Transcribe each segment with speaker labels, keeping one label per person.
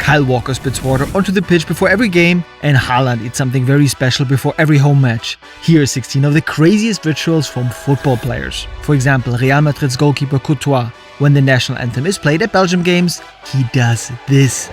Speaker 1: Kyle Walker spits water onto the pitch before every game, and Haaland eats something very special before every home match. Here are 16 of the craziest rituals from football players. For example, Real Madrid's goalkeeper Courtois. When the national anthem is played at Belgium games, he does this.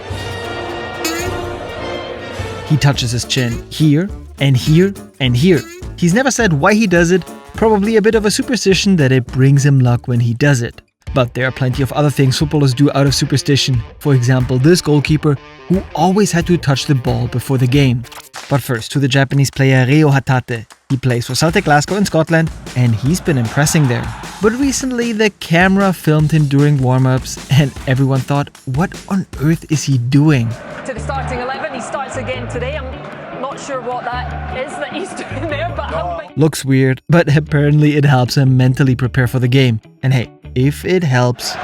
Speaker 1: He touches his chin here and here and here. He's never said why he does it, probably a bit of a superstition that it brings him luck when he does it. But there are plenty of other things footballers do out of superstition. For example, this goalkeeper who always had to touch the ball before the game. But first, to the Japanese player Reo Hatate. He plays for Celtic Glasgow in Scotland, and he's been impressing there. But recently, the camera filmed him during warm-ups, and everyone thought, what on earth is he doing?
Speaker 2: To the starting 11, he starts again today. I'm not sure what that is that he's doing there, but
Speaker 1: Looks weird, but apparently it helps him mentally prepare for the game. And hey, if it helps.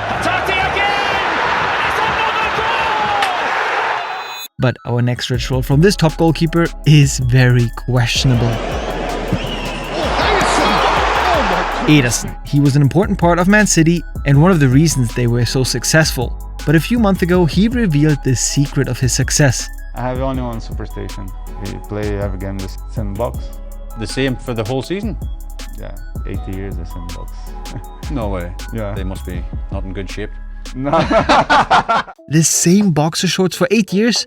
Speaker 1: But our next ritual from this top goalkeeper is very questionable. Ederson. He was an important part of Man City and one of the reasons they were so successful. But a few months ago, he revealed the secret of his success.
Speaker 3: I have only one superstition. We play every game the same box.
Speaker 4: The same for the whole season?
Speaker 3: Yeah, 80 years the same box.
Speaker 4: No way.
Speaker 3: Yeah.
Speaker 4: They must be not in good shape.
Speaker 3: No.
Speaker 1: The same boxer shorts for 8 years?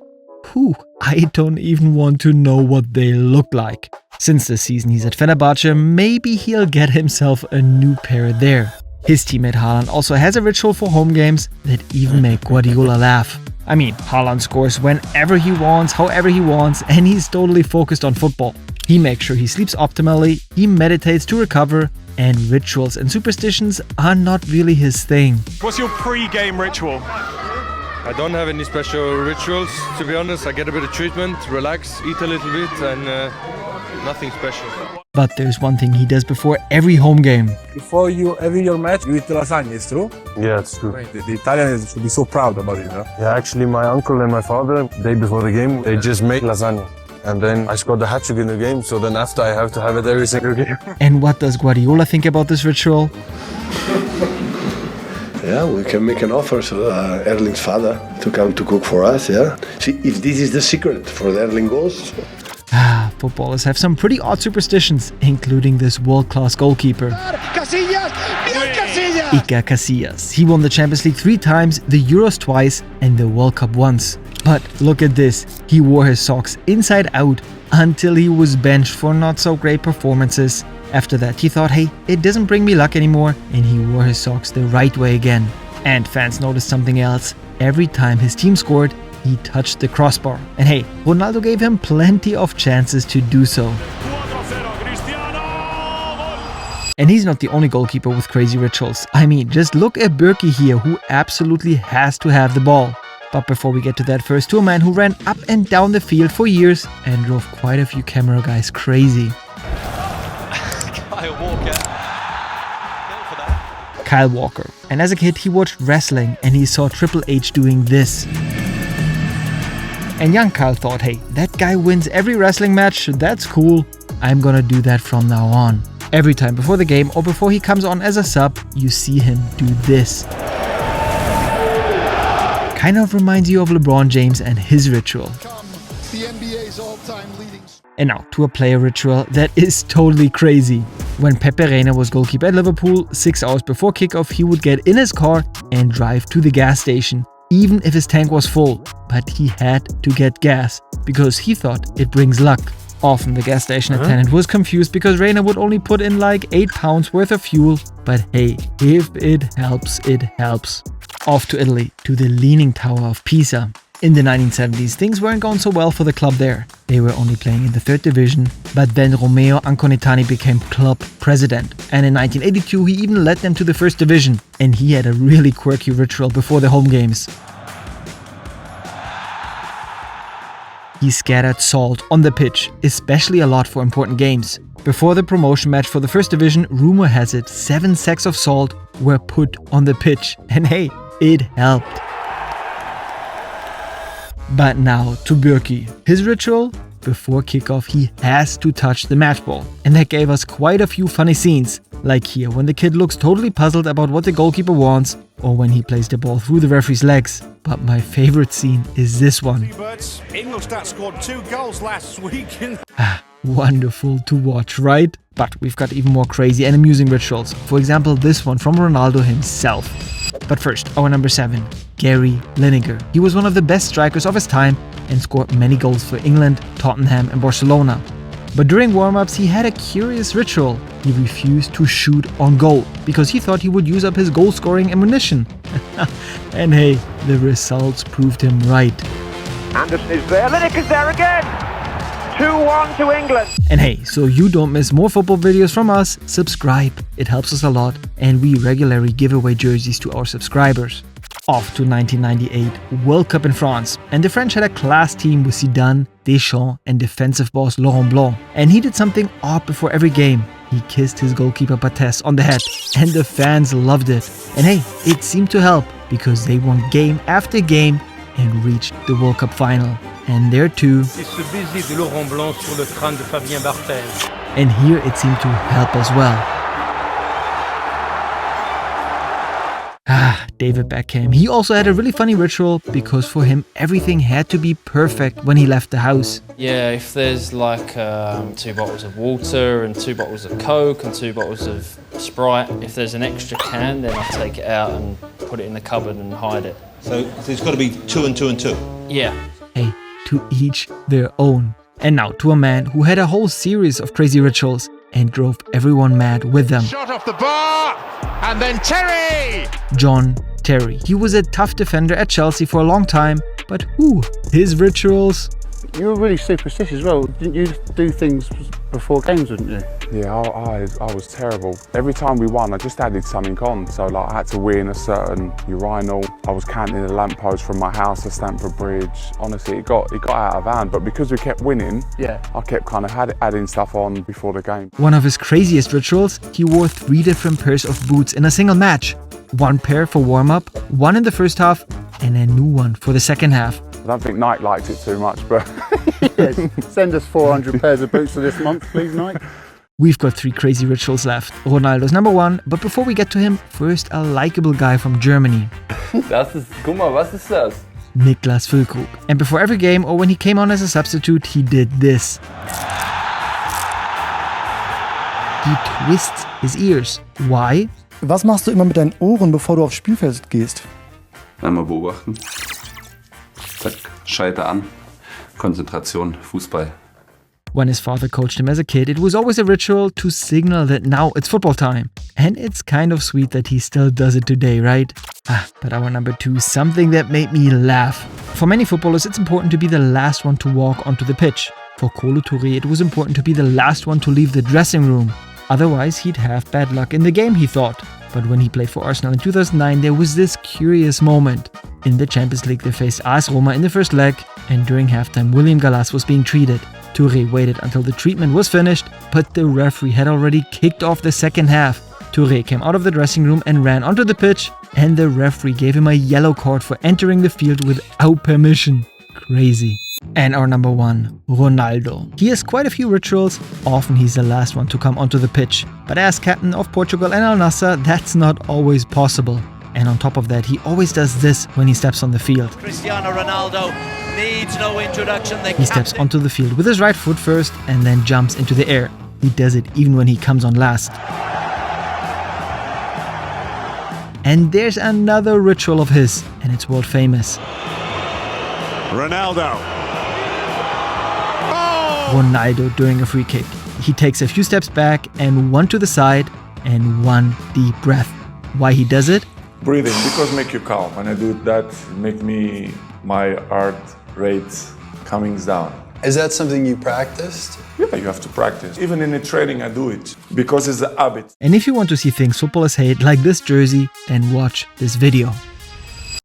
Speaker 1: Whew, I don't even want to know what they look like. Since this season he's at Fenerbahce, maybe he'll get himself a new pair there. His teammate Haaland also has a ritual for home games that even make Guardiola laugh. I mean, Haaland scores whenever he wants, however he wants, and he's totally focused on football. He makes sure he sleeps optimally, he meditates to recover, and rituals and superstitions are not really his thing.
Speaker 5: What's your pre-game ritual?
Speaker 6: I don't have any special rituals, to be honest. I get a bit of treatment, relax, eat a little bit, and nothing special.
Speaker 1: But there's one thing he does before every home game.
Speaker 7: Before every your match, you eat lasagna, it's true?
Speaker 8: Yeah, it's true.
Speaker 7: The Italians should be so proud about it, huh?
Speaker 8: Yeah, actually my uncle and my father, day before the game, they just made lasagna. And then I scored the hat-trick in the game, so then after I have to have it every single game.
Speaker 1: And what does Guardiola think about this ritual?
Speaker 9: Yeah, we can make an offer to Erling's father to come to cook for us, yeah? See, if this is the secret for the Erling goals.
Speaker 1: Footballers have some pretty odd superstitions, including this world-class goalkeeper. Iker Casillas. He won the Champions League 3 times, the Euros twice, and the World Cup once. But look at this, he wore his socks inside out until he was benched for not so great performances. After that, he thought, hey, it doesn't bring me luck anymore, and he wore his socks the right way again. And fans noticed something else. Every time his team scored, he touched the crossbar. And hey, Ronaldo gave him plenty of chances to do so. And he's not the only goalkeeper with crazy rituals. I mean, just look at Bürki here, who absolutely has to have the ball. But before we get to that, first to a man who ran up and down the field for years and drove quite a few camera guys crazy. Kyle Walker. And as a kid, he watched wrestling and he saw Triple H doing this. And young Kyle thought, hey, that guy wins every wrestling match, that's cool. I'm gonna do that from now on. Every time before the game or before he comes on as a sub, you see him do this. Kind of reminds you of LeBron James and his ritual. And now to a player ritual that is totally crazy. When Pepe Reina was goalkeeper at Liverpool, 6 hours before kickoff, he would get in his car and drive to the gas station, even if his tank was full. But he had to get gas, because he thought it brings luck. Often the gas station attendant was confused because Reina would only put in like 8 pounds worth of fuel. But hey, if it helps, it helps. Off to Italy, to the Leaning Tower of Pisa. In the 1970s, things weren't going so well for the club there. They were only playing in the 3rd division, but then Romeo Anconetani became club president. And in 1982, he even led them to the 1st division. And he had a really quirky ritual before the home games. He scattered salt on the pitch, especially a lot for important games. Before the promotion match for the 1st division, rumor has it 7 sacks of salt were put on the pitch. And hey, it helped. But now to Bürki. His ritual? before kickoff he has to touch the match ball. And that gave us quite a few funny scenes, like here when the kid looks totally puzzled about what the goalkeeper wants, or when he plays the ball through the referee's legs. But my favorite scene is this one.
Speaker 5: Ingolstadt scored 2 goals last week.
Speaker 1: Wonderful to watch, right? But we've got even more crazy and amusing rituals. For example, this one from Ronaldo himself. But first, our number 7, Gary Lineker. He was one of the best strikers of his time and scored many goals for England, Tottenham and Barcelona. But during warm-ups he had a curious ritual. He refused to shoot on goal because he thought he would use up his goal-scoring ammunition. And hey, the results proved him right.
Speaker 10: Anderson is there, Lineker's there again! 2-1 to England.
Speaker 1: And hey, so you don't miss more football videos from us, subscribe. It helps us a lot and we regularly give away jerseys to our subscribers. Off to 1998 World Cup in France, and the French had a class team with Zidane, Deschamps and defensive boss Laurent Blanc. And he did something odd before every game. He kissed his goalkeeper Barthez on the head and the fans loved it. And hey, it seemed to help because they won game after game and reached the World Cup final. And there too,
Speaker 6: C'est ce baiser de Laurent Blanc sur le crâne de Fabien Barthez.
Speaker 1: And here it seemed to help as well. David Beckham. He also had a really funny ritual because for him everything had to be perfect when he left the house.
Speaker 11: Yeah, if there's like 2 bottles of water and 2 bottles of Coke and 2 bottles of Sprite, if there's an extra can then I take it out and put it in the cupboard and hide it.
Speaker 12: So there's got to be 2 and 2 and 2?
Speaker 11: Yeah.
Speaker 1: Hey, to each their own. And now to a man who had a whole series of crazy rituals and drove everyone mad with them.
Speaker 5: Shot off the bar, and then Terry!
Speaker 1: John Terry. He was a tough defender at Chelsea for a long time, but his rituals.
Speaker 13: You were really superstitious as well. Didn't you do things before games, didn't you?
Speaker 3: Yeah, I was terrible. Every time we won, I just added something on. So like I had to win a certain urinal. I was counting the lamppost from my house to Stamford Bridge. Honestly, it got out of hand. But because we kept winning, I kept kind of adding stuff on before the game.
Speaker 1: One of his craziest rituals, he wore 3 different pairs of boots in a single match. 1 pair for warm-up, 1 in the first half, and a new one for the second half.
Speaker 3: I don't think Nike liked it too much, but...
Speaker 13: Yes. Send us 400 pairs of boots for this month, please, Nike.
Speaker 1: We've got 3 crazy rituals left. Ronaldo's number 1, but before we get to him, first a likable guy from Germany.
Speaker 14: Guck mal, was ist das?
Speaker 1: Niklas Füllkrug. And before every game or when he came on as a substitute, he did this. He twists his ears. Why?
Speaker 15: Was machst du immer mit deinen Ohren, bevor du aufs Spielfeld gehst?
Speaker 16: Einmal beobachten. Zack, Schalter an. Konzentration, Fußball.
Speaker 1: When his father coached him as a kid, it was always a ritual to signal that now it's football time. And it's kind of sweet that he still does it today, right? But our number 2, something that made me laugh. For many footballers, it's important to be the last one to walk onto the pitch. For Kolo Touré, it was important to be the last one to leave the dressing room. Otherwise, he'd have bad luck in the game, he thought. But when he played for Arsenal in 2009, there was this curious moment. In the Champions League, they faced AS Roma in the first leg, and during halftime, William Gallas was being treated. Touré waited until the treatment was finished, but the referee had already kicked off the second half. Touré came out of the dressing room and ran onto the pitch, and the referee gave him a yellow card for entering the field without permission. Crazy. And our number 1, Ronaldo. He has quite a few rituals. Often he's the last one to come onto the pitch. But as captain of Portugal and Al Nassr, that's not always possible. And on top of that, he always does this when he steps on the field.
Speaker 17: Cristiano Ronaldo needs no introduction.
Speaker 1: He steps onto the field with his right foot first and then jumps into the air. He does it even when he comes on last. And there's another ritual of his, and it's world famous.
Speaker 5: Ronaldo.
Speaker 1: Ronaldo during a free kick. He takes a few steps back and 1 to the side and 1 deep breath. Why he does it?
Speaker 18: Breathing, because make you calm. When I do that, make my heart rate coming down.
Speaker 19: Is that something you practiced?
Speaker 18: Yeah, you have to practice. Even in the training, I do it because it's a habit.
Speaker 1: And if you want to see things footballers hate like this jersey, then watch this video.